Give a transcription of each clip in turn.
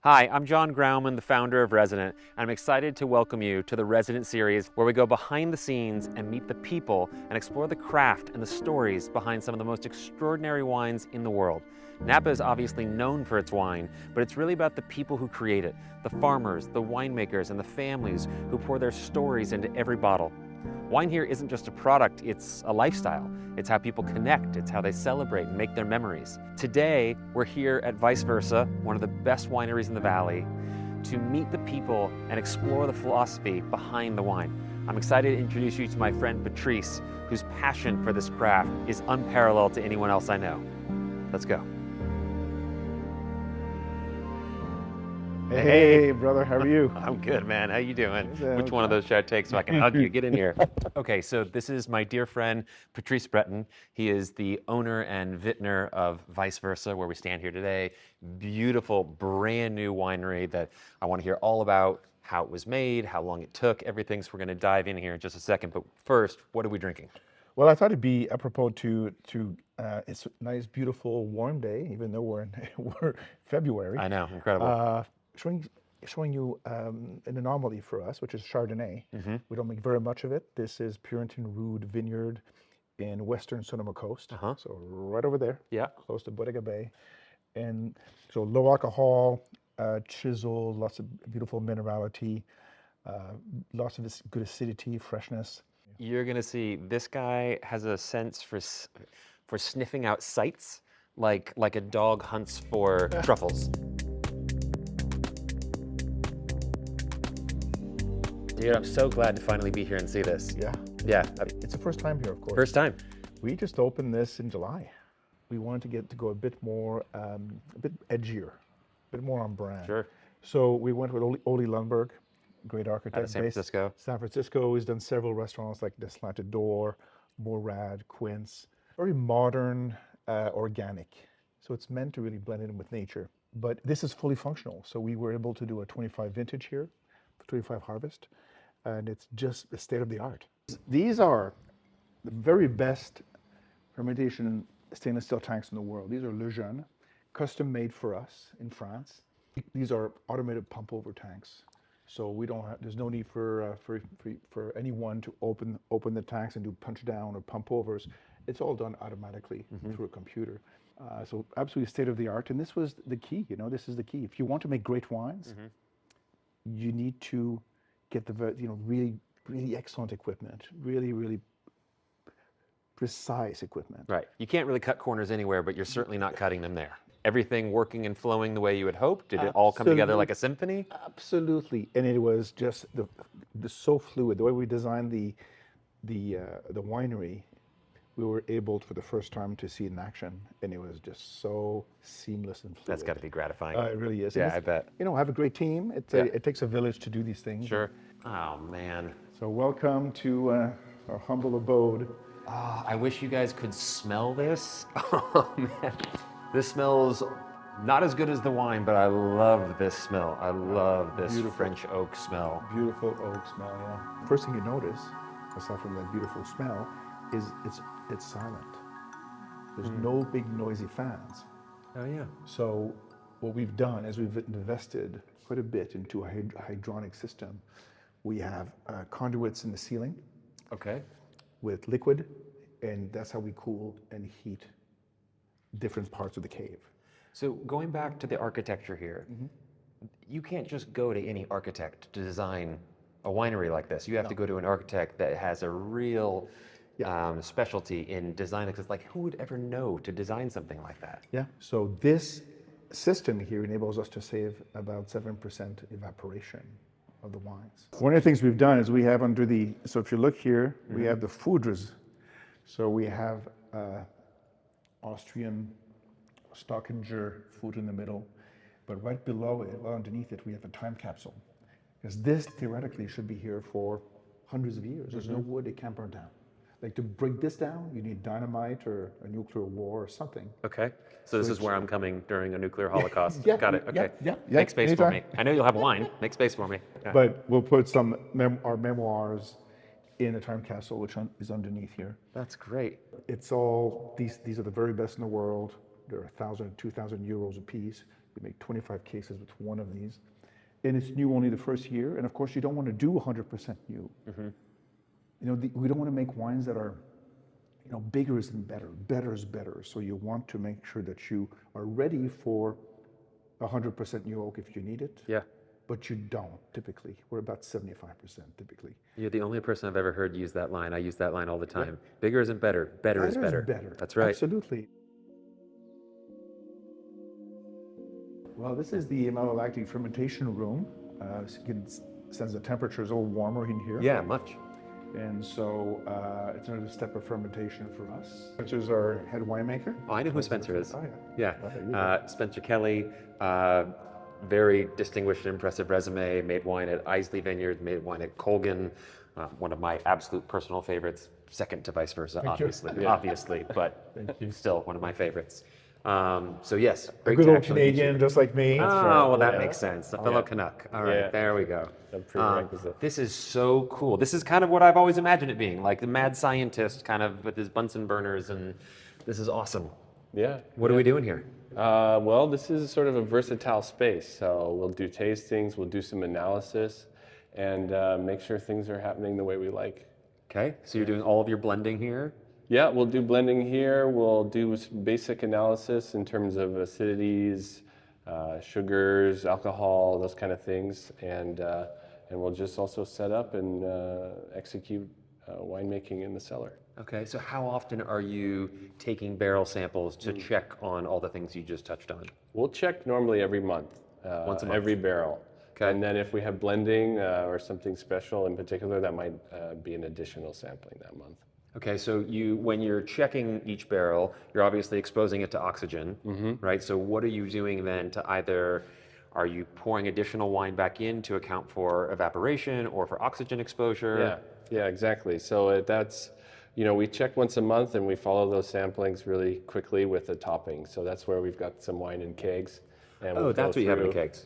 Hi, I'm John Grauman, the founder of Resident, and I'm excited to welcome you to the Resident series where we go behind the scenes and meet the people and explore the craft and the stories behind some of the most extraordinary wines in the world. Napa is obviously known for its wine, but it's really about the people who create it, the farmers, the winemakers, and the families who pour their stories into every bottle. Wine here isn't just a product, it's a lifestyle. It's how people connect, it's how they celebrate and make their memories. Today, we're here at Vice Versa, one of the best wineries in the valley, to meet the people and explore the philosophy behind the wine. I'm excited to introduce you to my friend Patrice, whose passion for this craft is unparalleled to anyone else I know. Let's go. Hey, brother, how are you? I'm good, man. How you doing? Which one of those should I take so I can hug you? Get in here. Okay, so this is my dear friend, Patrice Breton. He is the owner and vintner of Vice Versa, where we stand here today. Beautiful, brand new winery that I want to hear all about, how it was made, how long it took, everything. So we're going to dive in here in just a second. But first, what are we drinking? Well, I thought it'd be apropos to it's a nice, beautiful, warm day, even though we're February. I know, incredible. Showing you an anomaly for us, which is Chardonnay. Mm-hmm. We don't make very much of it. This is Purinton Rood Vineyard in western Sonoma Coast. So right over there, close to Bodega Bay. And so low alcohol, chisel, lots of beautiful minerality, lots of good acidity, freshness. You're gonna see this guy has a sense for sniffing out sights, like a dog hunts for truffles. Dude, I'm so glad to finally be here and see this. Yeah. It's the first time here, of course. First time. We just opened this in July. We wanted to go a bit more, a bit edgier, a bit more on brand. Sure. So we went with Ole Lundberg, great architect. Out of San Francisco. San Francisco. He's done several restaurants like The Slanted Door, Morad, Quince. Very modern, organic. So it's meant to really blend in with nature. But this is fully functional. So we were able to do a 25 vintage here, 25 harvest. And it's just the state of the art. These are the very best fermentation stainless steel tanks in the world. These are Le Jeune, custom made for us in France. These are automated pump over tanks. So we don't have, there's no need for anyone to open the tanks and do punch down or pump overs. It's all done automatically through a computer. So absolutely state of the art. And this was the key, this is the key. If you want to make great wines, you need to get the really, really excellent equipment, really precise equipment. Right. You can't really cut corners anywhere, but you're certainly not cutting them there. Everything working and flowing the way you had hoped? Did it all come together like a symphony? Absolutely. And it was just the so fluid. The way we designed the winery, we were able for the first time to see it in action, and it was just so seamless and fluid. That's got to be gratifying. It really is. Yeah, I bet. I have a great team. It takes a village to do these things. Sure. Oh, man. So welcome to our humble abode. I wish you guys could smell this. Oh, man. This smells not as good as the wine, but I love this smell. I love this beautiful French oak smell. Beautiful oak smell, yeah. First thing you notice, aside from that beautiful smell, is it's silent. There's no big noisy fans. Oh yeah. So what we've done is we've invested quite a bit into a hydronic system. We have conduits in the ceiling. Okay. With liquid, and that's how we cool and heat different parts of the cave. So going back to the architecture here, you can't just go to any architect to design a winery like this. You have to go to an architect that has a real specialty in design, because like, who would ever know to design something like that? Yeah, so this system here enables us to save about 7% evaporation of the wines. One of the things we've done is we have so if you look here, we have the foudres. So we have Austrian Stockinger food in the middle, but right below it, well underneath it, we have a time capsule. Because this theoretically should be here for hundreds of years. There's no wood, it can't burn down. Like to break this down, you need dynamite or a nuclear war or something. Okay. So this is where I'm coming during a nuclear holocaust. Got it. Okay. Yeah. Make space for me. I know you'll have wine. Make space for me. Yeah. But we'll put some our memoirs in a time capsule, which is underneath here. That's great. It's all these are the very best in the world. They're 1,000, 2,000 euros a piece. We make 25 cases with one of these. And it's new only the first year. And of course, you don't want to do 100% new. We don't want to make wines that are, bigger isn't better, better is better. So you want to make sure that you are ready for 100% new oak if you need it. Yeah. But you don't typically. We're about 75% typically. You're the only person I've ever heard use that line. I use that line all the time. Yeah. Bigger isn't better. Better is better. That's right. Absolutely. Well, this is the malolactic fermentation room. Since the temperature is a little warmer in here. Yeah, much. And so it's another step of fermentation for us. Spencer's our head winemaker. Oh, I know who Spencer is. Oh, yeah. Spencer Kelly, very distinguished and impressive resume, made wine at Isley Vineyard, made wine at Colgan, one of my absolute personal favorites, second to Vice Versa, obviously, but still one of my favorites. So yes, great a good old Canadian, just like me. Oh, well, that makes sense. A fellow Canuck. All right, there we go. This is so cool. This is kind of what I've always imagined it being, like the mad scientist kind of with his Bunsen burners, and this is awesome. Yeah. What are we doing here? Well, this is sort of a versatile space. So we'll do tastings, we'll do some analysis, and make sure things are happening the way we like. Okay, so you're doing all of your blending here? Yeah, we'll do blending here. We'll do basic analysis in terms of acidities, sugars, alcohol, those kind of things, and we'll just also set up and execute winemaking in the cellar. Okay, so how often are you taking barrel samples to check on all the things you just touched on? We'll check normally every month. Once a month? Every barrel. Okay. And then if we have blending or something special in particular, that might be an additional sampling that month. Okay, so when you're checking each barrel, you're obviously exposing it to oxygen, right? So what are you doing then to either, are you pouring additional wine back in to account for evaporation or for oxygen exposure? Yeah, exactly. So that's, we check once a month and we follow those samplings really quickly with the topping. So that's where we've got some wine in kegs. And we'll that's what you have in the kegs.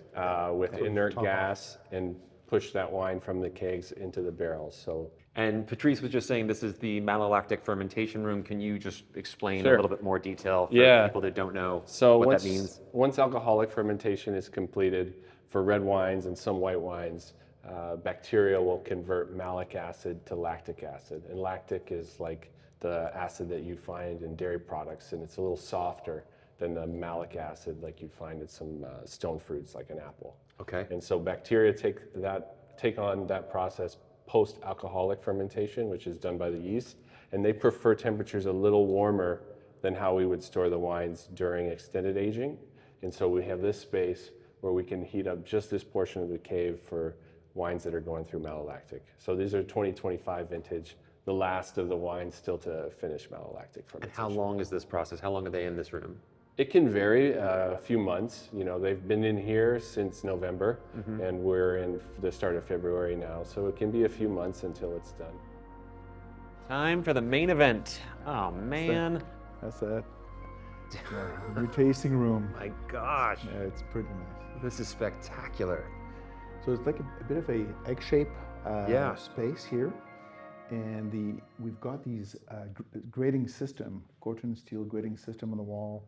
With inert gas and push that wine from the kegs into the barrels. And Patrice was just saying this is the malolactic fermentation room. Can you just explain a little bit more detail for people that don't know what that means? Once alcoholic fermentation is completed for red wines and some white wines, bacteria will convert malic acid to lactic acid. And lactic is like the acid that you'd find in dairy products, and it's a little softer than the malic acid like you'd find in some stone fruits like an apple. Okay. And so bacteria take on that process post-alcoholic fermentation, which is done by the yeast, and they prefer temperatures a little warmer than how we would store the wines during extended aging. And so we have this space where we can heat up just this portion of the cave for wines that are going through malolactic. So these are 2025 vintage, the last of the wines still to finish malolactic fermentation. And how long is this process? How long are they in this room? It can vary a few months. They've been in here since November, and we're in the start of February now, so it can be a few months until it's done. Time for the main event. Oh, man. That's it. New tasting room. My gosh. Yeah, it's pretty nice. This is spectacular. So it's like a bit of a egg-shaped space here. And we've got these grading system, Corten steel grading system on the wall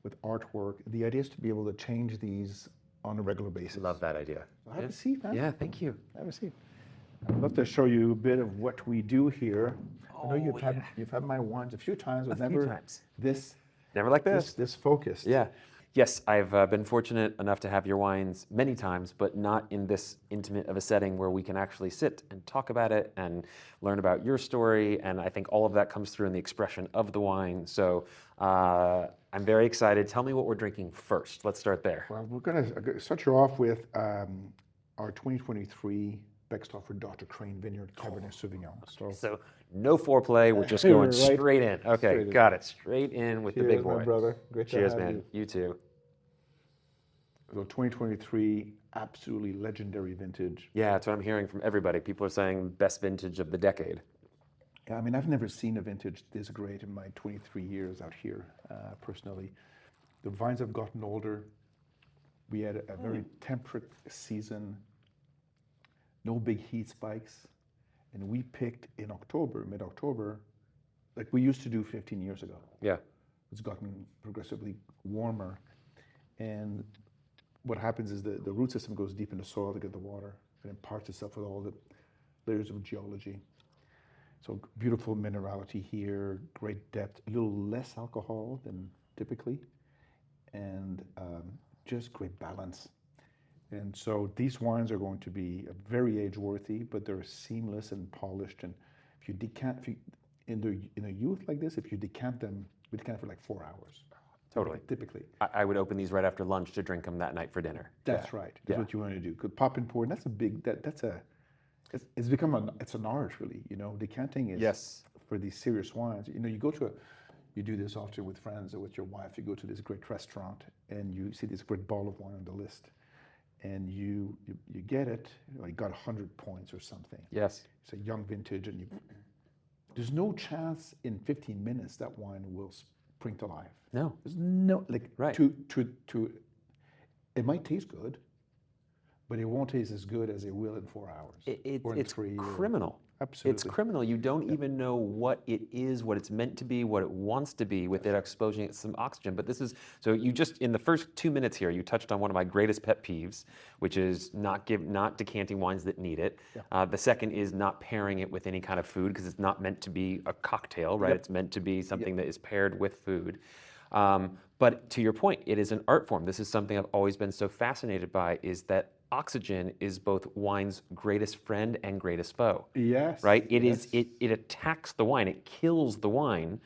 with artwork. The idea is to be able to change these on a regular basis. Love that idea. Have a seat, man. Yeah, thank you. Have a seat. I'd love to show you a bit of what we do here. I know you've had my wines a few times, but never like this. This focused. Yeah. Yes, I've been fortunate enough to have your wines many times, but not in this intimate of a setting where we can actually sit and talk about it and learn about your story. And I think all of that comes through in the expression of the wine. So I'm very excited. Tell me what we're drinking first. Let's start there. Well, we're going to start you off with our 2023 Beckstoffer Dr. Crane Vineyard Cabernet Sauvignon. So no foreplay. We're just going straight in. Okay, got it. Straight in with the big boy. Cheers, my brother. Great to Cheers, have man. You too. So 2023, absolutely legendary vintage. Yeah, that's what I'm hearing from everybody. People are saying best vintage of the decade. Yeah, I mean, I've never seen a vintage this great in my 23 years out here, personally. The vines have gotten older. We had a very temperate season, no big heat spikes. And we picked in October, mid-October, like we used to do 15 years ago. Yeah. It's gotten progressively warmer. And what happens is the root system goes deep in the soil to get the water and imparts itself with all the layers of geology. So beautiful minerality here, great depth, a little less alcohol than typically, and just great balance. And so these wines are going to be very age-worthy, but they're seamless and polished. And if you decant, in a youth like this, if you decant them, we decant for like 4 hours. Totally. Typically. I would open these right after lunch to drink them that night for dinner. That's right. That's what you want to do. Could pop and pour, and that's a big. It's become an art, really. You know, decanting is for these serious wines. You know, you do this often with friends or with your wife. You go to this great restaurant and you see this great bottle of wine on the list, and you get it. You got 100 points or something. Yes. It's a young vintage, and there's no chance in 15 minutes that wine will spring to life. No. There's no it might taste good, but it won't taste as good as it will in 4 hours. It's criminal. Absolutely. It's criminal. You don't even know what it is, what it's meant to be, what it wants to be with it exposing some oxygen. But this is, so you just, in the first 2 minutes here, you touched on one of my greatest pet peeves, which is not decanting wines that need it. Yeah. The second is not pairing it with any kind of food, because it's not meant to be a cocktail, right? Yep. It's meant to be something that is paired with food. But to your point, it is an art form. This is something I've always been so fascinated by, is that oxygen is both wine's greatest friend and greatest foe. Yes. Right? It attacks the wine, it kills the wine,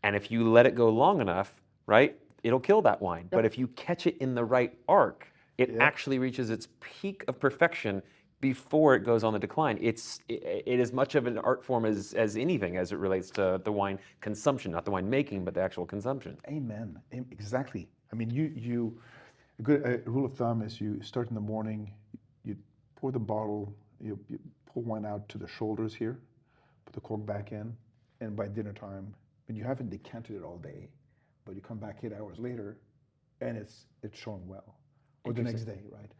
and if you let it go long enough, right, it'll kill that wine. But if you catch it in the right arc, it actually reaches its peak of perfection before it goes on the decline. It is much of an art form as anything as it relates to the wine consumption, not the wine making, but the actual consumption. Amen. Exactly. I mean, a good rule of thumb is you start in the morning, you pour the bottle, you pull wine out to the shoulders here, put the cork back in, and by dinner time, when you haven't decanted it all day, but you come back 8 hours later, and it's showing well, or the next day, right?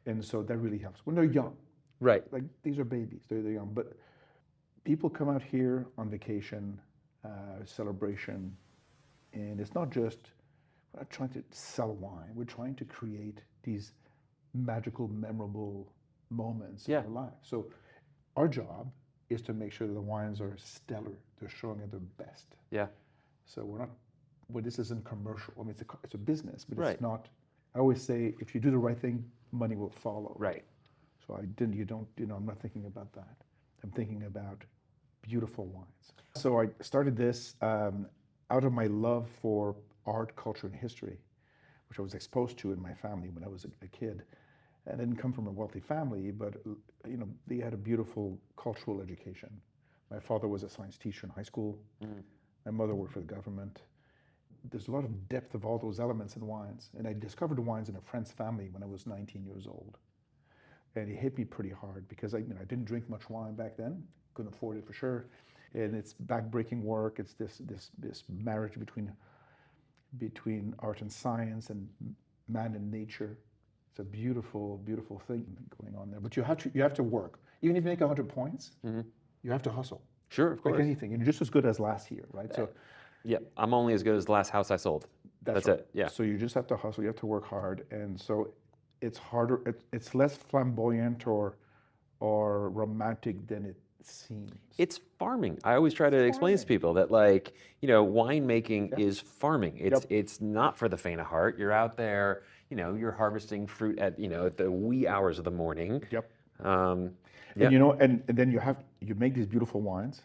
And so that really helps when they're young. Right. Like, these are babies, they're young. But people come out here on vacation, celebration, and it's not just, we're not trying to sell wine. We're trying to create these magical, memorable moments in our life. So our job is to make sure that the wines are stellar. They're showing at their best. Yeah. So this isn't commercial. I mean, it's a business, but it's not. I always say, if you do the right thing, money will follow. Right. So I'm not thinking about that. I'm thinking about beautiful wines. So I started this out of my love for art, culture, and history, which I was exposed to in my family when I was a kid. I didn't come from a wealthy family, but they had a beautiful cultural education. My father was a science teacher in high school. My mother worked for the government. There's a lot of depth of all those elements in wines. And I discovered wines in a friend's family when I was 19 years old. And it hit me pretty hard because I didn't drink much wine back then, couldn't afford it for sure. And it's backbreaking work. It's this marriage between art and science and man and nature. It's a beautiful, beautiful thing going on there. But you have to work. Even if you make 100 points, you have to hustle. Sure, of course. Like anything. And you're just as good as last year, right? So. Yeah, I'm only as good as the last house I sold. That's right. it. Yeah. So you just have to hustle. You have to work hard, and so it's harder. It's less flamboyant or romantic than it seems. It's farming. I always try to explain to people that, winemaking is farming. It's not for the faint of heart. You're out there. You're harvesting fruit at the wee hours of the morning. Yep. And then you make these beautiful wines.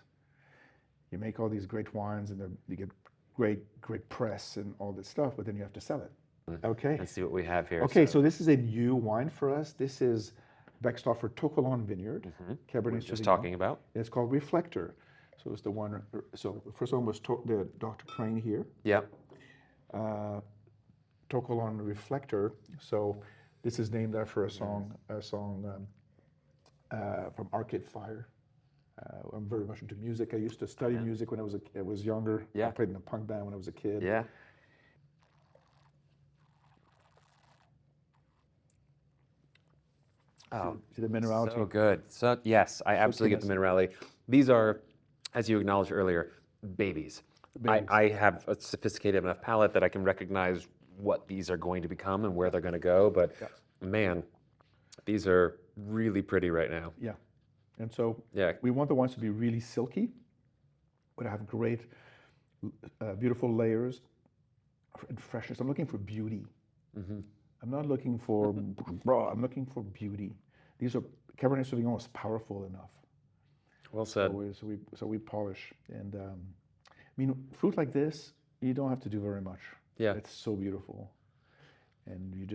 You make all these great wines, and you get great press and all this stuff, but then you have to sell it. Okay. Let's see what we have here. Okay, so this is a new wine for us. This is Beckstoffer Tocolon Vineyard, Cabernet Sauvignon. Just talking about. It's called Reflector. So it's the one. So the first one was the Dr. Crane here. Yeah. Tocolon Reflector. So this is named after a song from Arcade Fire. I'm very much into music. I used to study music when I was younger. Yeah. I played in a punk band when I was a kid. Yeah. Oh, see the minerality? So good. So yes, I absolutely get the minerality. These are, as you acknowledged earlier, babies. I have a sophisticated enough palate that I can recognize what these are going to become and where they're going to go. But man, these are really pretty right now. Yeah. And so Yeah. we want the wines to be really silky, but have great, beautiful layers and freshness. I'm looking for beauty. I'm not looking for raw. I'm looking for beauty. These are Cabernet Sauvignon is powerful enough. Well said. So we polish, and I mean, fruit like this, you don't have to do very much. Yeah. It's so beautiful, and you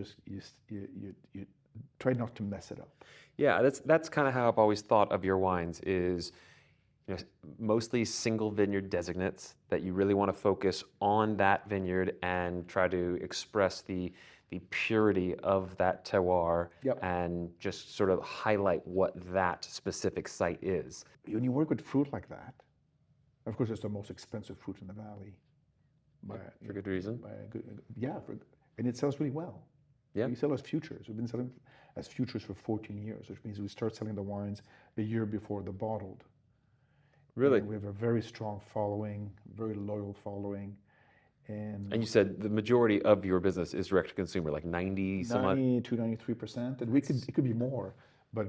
try not to mess it up. Yeah, that's kind of how I've always thought of your wines is, mostly single vineyard designates that you really want to focus on that vineyard and try to express the purity of that terroir and just sort of highlight what that specific site is. When you work with fruit like that, of course, it's the most expensive fruit in the valley. For good reason. And it sells really well. Yeah. We sell as futures. We've been selling as futures for 14 years, which means we start selling the wines a year before they're bottled. Really? And we have a very strong following, very loyal following. And you said the majority of your business is direct to consumer, like 90 some odd? 93%. And it could be more, but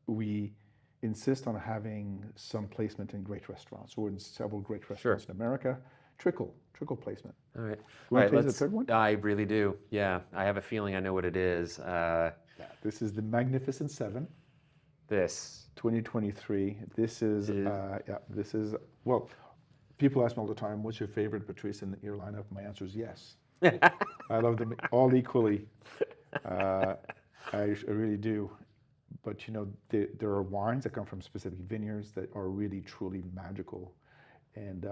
we insist on having some placement in great restaurants. So we're in several great restaurants in America. Trickle placement. All right. You want to taste the third one? I really do. Yeah. I have a feeling I know what it is. This is the Magnificent Seven. This. 2023. This is, well, people ask me all the time, what's your favorite Patrice in your lineup? My answer is yes. I love them all equally. I really do. But there are wines that come from specific vineyards that are really, truly magical. And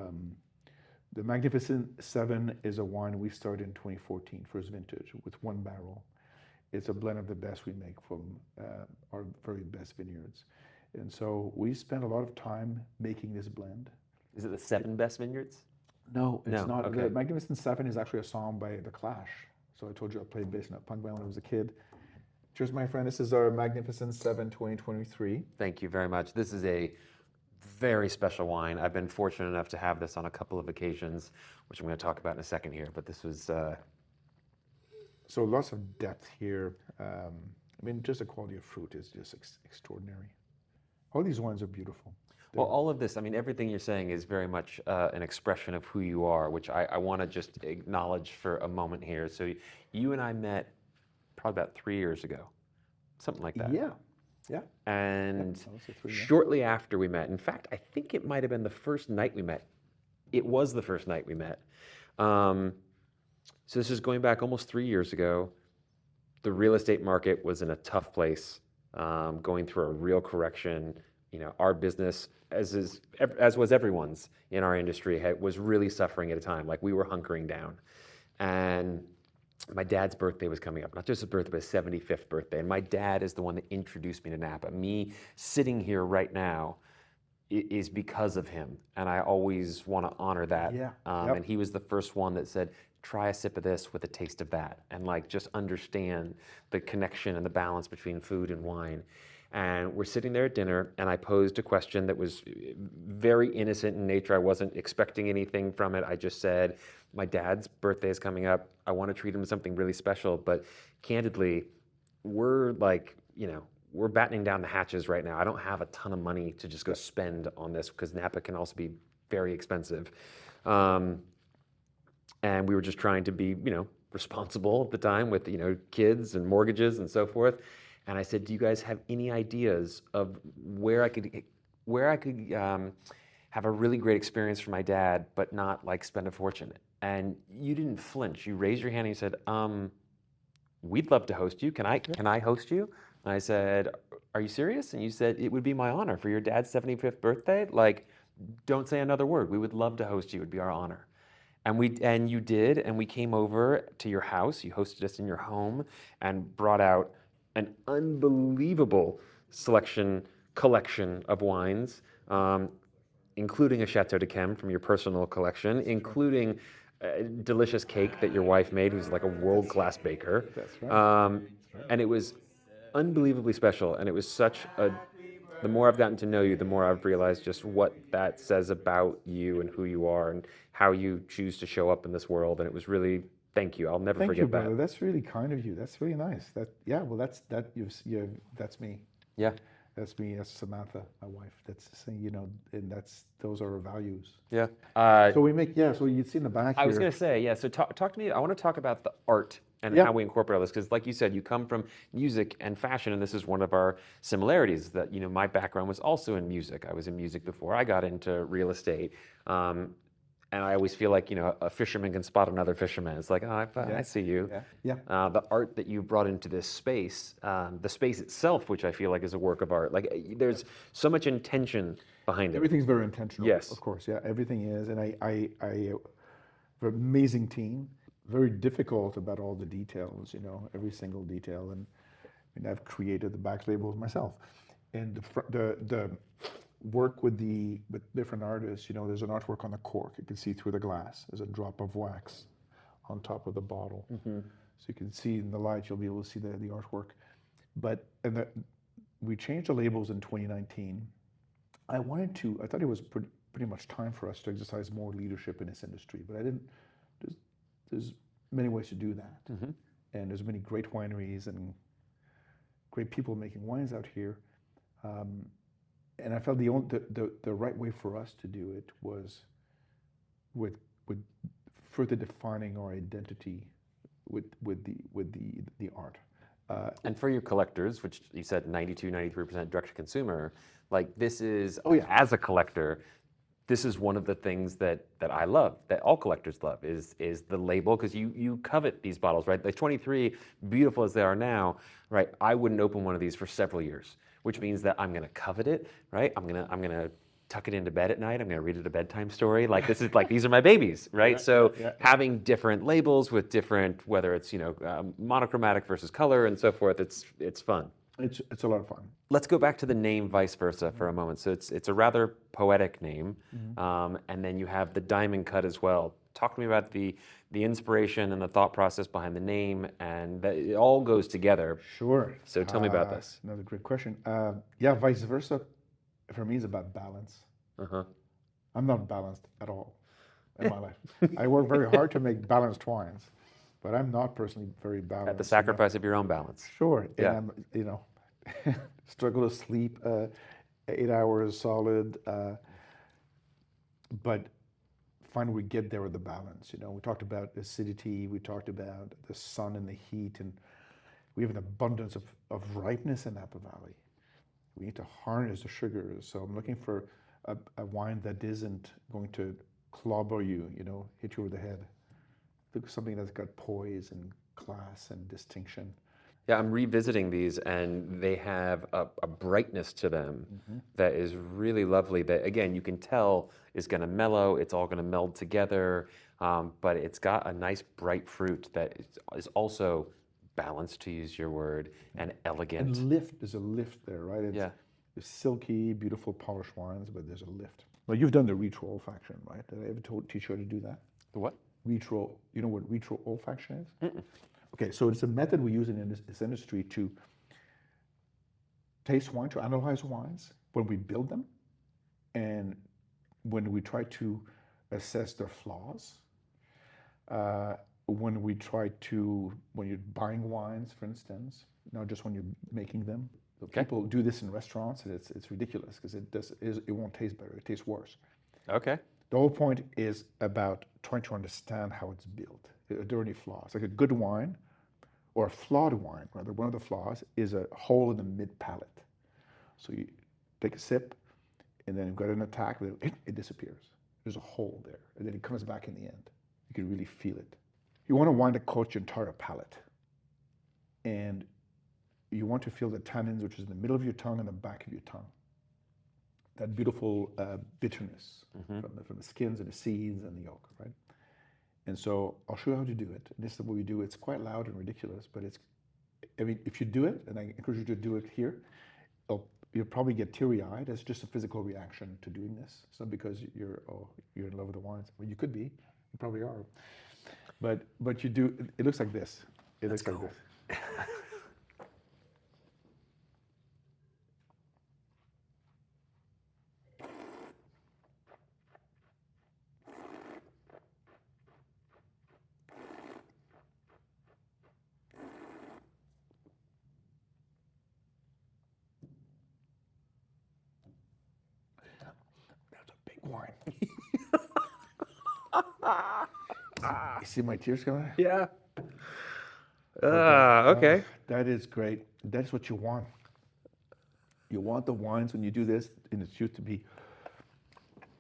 the Magnificent Seven is a wine we started in 2014, first vintage, with 1 barrel. It's a blend of the best we make from our very best vineyards. And so we spent a lot of time making this blend. Is it the 7 best vineyards? No, it's not. Okay. The Magnificent Seven is actually a song by The Clash. So I told you I played bass in a punk band when I was a kid. Cheers, my friend. This is our Magnificent Seven 2023. Thank you very much. This is a very special wine. I've been fortunate enough to have this on a couple of occasions, which I'm going to talk about in a second here. But this was... So lots of depth here. Just the quality of fruit is just extraordinary. All these wines are beautiful. Well, all of this, everything you're saying is very much an expression of who you are, which I want to just acknowledge for a moment here. So you and I met probably about 3 years ago, something like that. Yeah. And shortly after we met, in fact, I think it might have been the first night we met. It was the first night we met. So this is going back almost 3 years ago. The real estate market was in a tough place, going through a real correction. Our business, as was everyone's in our industry, was really suffering at a time. Like we were hunkering down. And my dad's birthday was coming up, not just his birthday, but his 75th birthday. And my dad is the one that introduced me to Napa. Me sitting here right now is because of him. And I always want to honor that. And he was the first one that said, try a sip of this with a taste of that. And just understand the connection and the balance between food and wine. And we're sitting there at dinner, and I posed a question that was very innocent in nature. I wasn't expecting anything from it. I just said, my dad's birthday is coming up. I want to treat him to something really special. But candidly, we're we're battening down the hatches right now. I don't have a ton of money to just go spend on this because Napa can also be very expensive. And we were just trying to be, responsible at the time with, kids and mortgages and so forth. And I said, do you guys have any ideas of where I could have a really great experience for my dad, but not spend a fortune? And you didn't flinch. You raised your hand and you said, we'd love to host you. Can I host you? And I said, are you serious? And you said, it would be my honor for your dad's 75th birthday. Don't say another word. We would love to host you. It would be our honor. And you did, and we came over to your house. You hosted us in your home and brought out an unbelievable collection of wines, including a Chateau de Chem from your personal collection, including a delicious cake that your wife made, who's like a world-class baker. That's right. And it was unbelievably special, and it was the more I've gotten to know you, the more I've realized just what that says about you and who you are and how you choose to show up in this world. And it was really Thank you. I'll never Thank forget you, that. brother. That's really kind of you. That's really nice. Well, that's me. Yeah. That's me. That's Samantha, my wife. That's saying, and those are our values. Yeah. So we make, so you'd see in the back I was here. going to say, yeah, so talk to me. I want to talk about the art and Yeah. how we incorporate all this, because like you said, you come from music and fashion, and this is one of our similarities, that, my background was also in music. I was in music before I got into real estate. And I always feel like, a fisherman can spot another fisherman. It's like, oh, I see you. Yeah. The art that you brought into this space, the space itself, which I feel like is a work of art. Like, there's so much intention behind it. Everything's very intentional. Yes. Of course, yeah, everything is. And I have an amazing team, very difficult about all the details, every single detail. And I've created the back labels myself. And the work with different artists, there's an artwork on the cork. You can see through the glass. There's a drop of wax on top of the bottle. Mm-hmm. So you can see in the light, you'll be able to see the artwork. We changed the labels in 2019. I thought it was pretty much time for us to exercise more leadership in this industry, but I didn't. There's many ways to do that. Mm-hmm. And there's many great wineries and great people making wines out here. And I felt the right way for us to do it was with further defining our identity with the art. And for your collectors, which you said 92, 93% direct to consumer, like this is, as a collector, this is one of the things that I love, that all collectors love, is the label, because you covet these bottles, right? Like 23, beautiful as they are now, right? I wouldn't open one of these for several years, which means that I'm gonna covet it, right? I'm gonna tuck it into bed at night. I'm gonna read it a bedtime story. Like this is like, these are my babies, right? Having different labels with different, whether it's monochromatic versus color and so forth, it's fun. It's a lot of fun. Let's go back to the name Vice Versa for a moment. So it's a rather poetic name, and then you have the diamond cut as well. Talk to me about the inspiration and the thought process behind the name, and that it all goes together. Sure. So tell me about this. Another great question. Vice Versa, for me, is about balance. I'm not balanced at all in my life. I work very hard to make balanced wines, but I'm not personally very balanced. At the sacrifice of your own balance. Sure. Yeah. And I'm, struggle to sleep 8 hours solid, but finally we get there with the balance. We talked about acidity, we talked about the sun and the heat, and we have an abundance of ripeness in Napa Valley. We need to harness the sugars. So I'm looking for a wine that isn't going to clobber you, hit you over the head. Look for something that's got poise and class and distinction. Yeah, I'm revisiting these, and they have a brightness to them that is really lovely. That, again, you can tell is going to mellow. It's all going to meld together, but it's got a nice bright fruit that is also balanced, to use your word, and elegant. And lift, there's a lift there, right? It's silky, beautiful, polished wines, but there's a lift. Well, you've done the retro olfaction, right? Did I ever teach you how to do that? The what? Retro, you know what retro olfaction is? Mm-mm. Okay, so it's a method we use in this industry to taste wine, to analyze wines when we build them, and when we try to assess their flaws. When you're buying wines, for instance, not just when you're making them. So people do this in restaurants, and it's ridiculous because it won't taste better; it tastes worse. Okay. The whole point is about trying to understand how it's built. Are there any flaws? Like a good wine, or a flawed wine, rather, one of the flaws is a hole in the mid-palate. So you take a sip, and then you've got an attack, it disappears. There's a hole there, and then it comes back in the end. You can really feel it. You want a wine that coats your entire palate. And you want to feel the tannins, which is in the middle of your tongue and the back of your tongue. That beautiful bitterness from the skins and the seeds and the yolk, right? And so I'll show you how to do it. And this is what we do. It's quite loud and ridiculous, but if you do it, and I encourage you to do it here, you'll probably get teary-eyed. It's just a physical reaction to doing this. It's not because you're in love with the wines. Well, you could be. You probably are. But you do. It looks like this. It looks like this. wine. You see my tears coming? Yeah. Okay. That is great. That's what you want. You want the wines when you do this, and it's used to be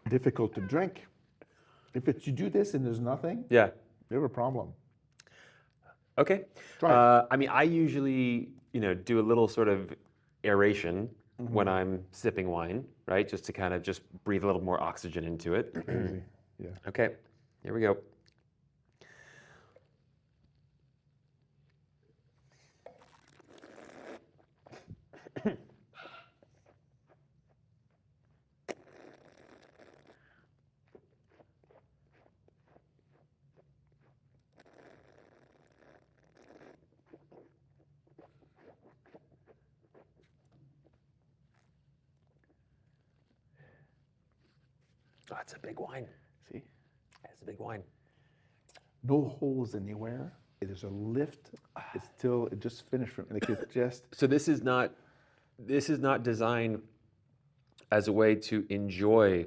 difficult to drink. If you do this and there's nothing, Yeah. you have a problem. Okay. Try it. I mean, I usually, do a little sort of aeration when I'm sipping wine, right? Just to kind of just breathe a little more oxygen into it. Easy. Yeah. Okay, here we go. Oh, it's a big wine. See? It's a big wine. No holes anywhere. It is a lift. It's still, it just finished from, like it's just. So this is not designed as a way to enjoy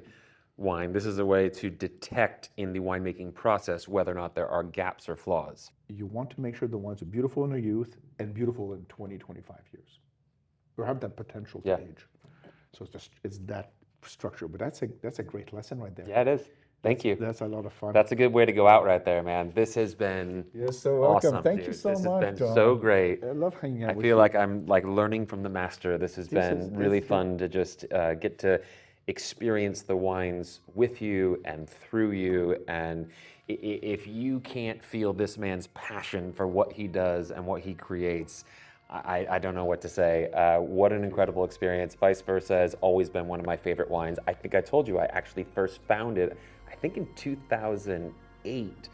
wine. This is a way to detect in the winemaking process whether or not there are gaps or flaws. You want to make sure the wines are beautiful in their youth and beautiful in 20, 25 years. Or have that potential to age. So it's that structure. But that's a great lesson right there. Yeah, it is. Thank you. That's a lot of fun. That's a good way to go out right there, man. This has been You're so welcome. awesome. Thank dude. you so this much. This has been so great. I love hanging out I with feel you. like I'm like learning from the master. This has been really fun to just get to experience the wines with you and through you. And if you can't feel this man's passion for what he does and what he creates, I don't know what to say. What an incredible experience. Vice Versa has always been one of my favorite wines. I think I told you I actually first found it, I think in 2008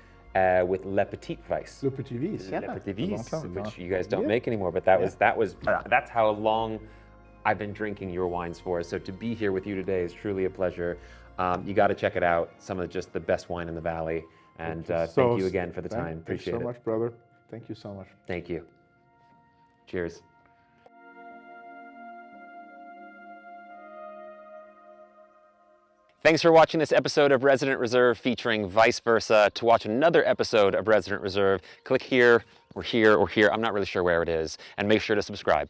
with Le Petit Vice. Le Petit Vice, yeah. Le Petit Vice, Long time ago. which you guys don't make anymore, but that's how long I've been drinking your wines for. So to be here with you today is truly a pleasure. You got to check it out. Some of just the best wine in the valley. And thank you again for the time. Appreciate it. Thanks so much, brother. Thank you so much. Thank you. Cheers. Thanks for watching this episode of Resident Reserve featuring Vice Versa. To watch another episode of Resident Reserve, click here or here or here. I'm not really sure where it is. And make sure to subscribe.